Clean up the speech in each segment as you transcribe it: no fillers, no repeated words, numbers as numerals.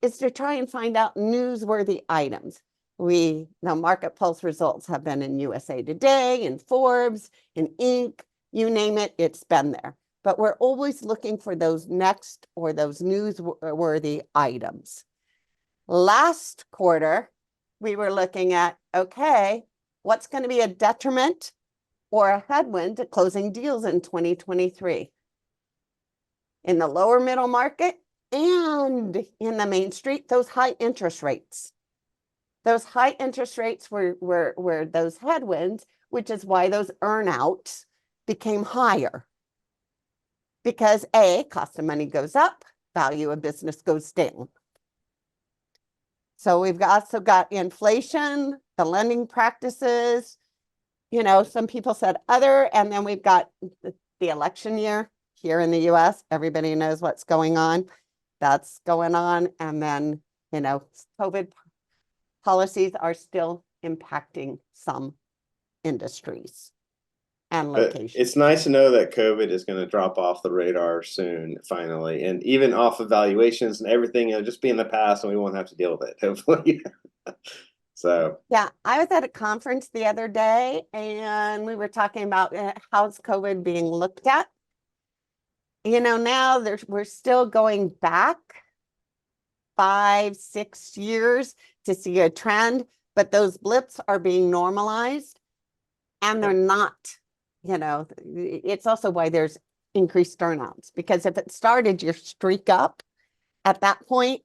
is to try and find out newsworthy items. The MarketPulse results have been in USA Today, in Forbes, in Inc., you name it, it's been there. But we're always looking for those next or those newsworthy items. Last quarter, we were looking at, okay, what's going to be a detriment or a headwind to closing deals in 2023? In the lower middle market and in the Main Street, those high interest rates. Those high interest rates were those headwinds, which is why those earnouts became higher. Because A, cost of money goes up, value of business goes down. So we've also got inflation, the lending practices, some people said other, and then we've got the election year here in the US. Everybody knows what's going on. That's going on. And then, COVID policies are still impacting some industries and locations. It's nice to know that COVID is going to drop off the radar soon, finally, and even off of valuations and everything. It'll just be in the past, and we won't have to deal with it, hopefully. So yeah, I was at a conference the other day, and we were talking about how's COVID being looked at. Now we're still going back 5-6 years to see a trend, but those blips are being normalized, and they're not. It's also why there's increased earnouts, because if it started your streak up at that point,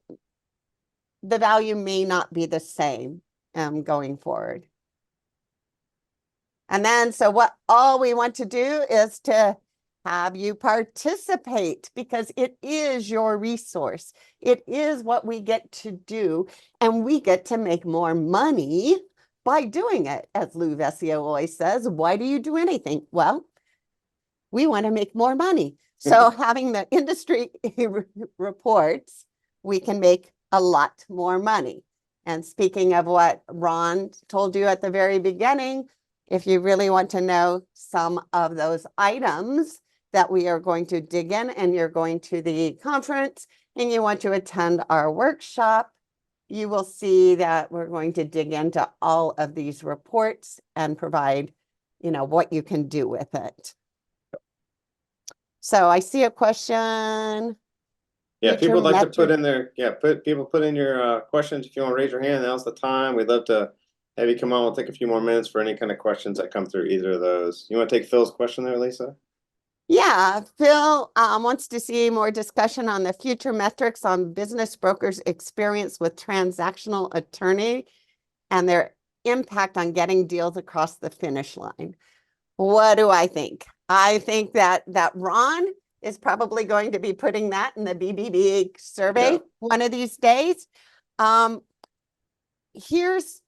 the value may not be the same going forward. And then, so all we want to do is to have you participate, because it is your resource. It is what we get to do, and we get to make more money by doing it. As Lou Vesio always says, why do you do anything? Well, we want to make more money. So having the industry reports, we can make a lot more money. And speaking of what Ron told you at the very beginning, if you really want to know some of those items that we are going to dig in, and you're going to the conference and you want to attend our workshop, you will see that we're going to dig into all of these reports and provide, what you can do with it. So I see a question. Yeah, people would like to put in their, put in your questions. If you want to raise your hand, now's the time. We'd love to have you come on. We'll take a few more minutes for any kind of questions that come through either of those. You want to take Phil's question there, Lisa? Yeah, Phil wants to see more discussion on the future metrics on business brokers' experience with transactional attorney and their impact on getting deals across the finish line. What do I think? I think that Ron is probably going to be putting that in the BBB survey one of these days. Here's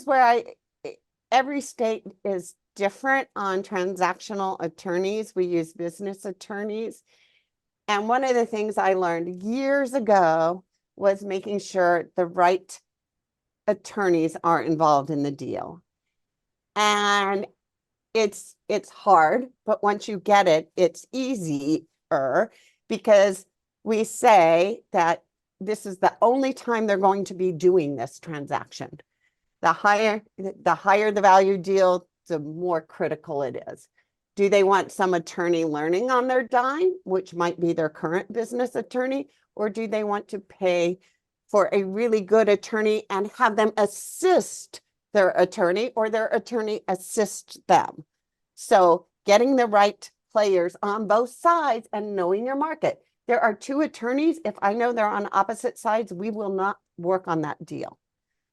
where every state is different on transactional attorneys. We use business attorneys. And one of the things I learned years ago was making sure the right attorneys are involved in the deal. And it's hard, but once you get it, it's easier, because we say that this is the only time they're going to be doing this transaction. The higher the value deal, the more critical it is. Do they want some attorney learning on their dime, which might be their current business attorney, or do they want to pay for a really good attorney and have them assist their attorney, or their attorney assist them? So getting the right players on both sides and knowing your market. There are two attorneys. If I know they're on opposite sides, we will not work on that deal.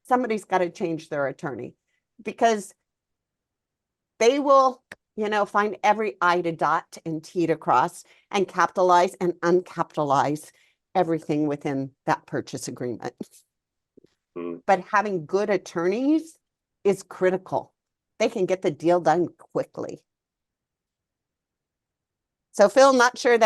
Somebody's got to change their attorney, because they will, find every I to dot and T to cross and capitalize and uncapitalize everything within that purchase agreement. But having good attorneys is critical. They can get the deal done quickly. So Phil, not sure that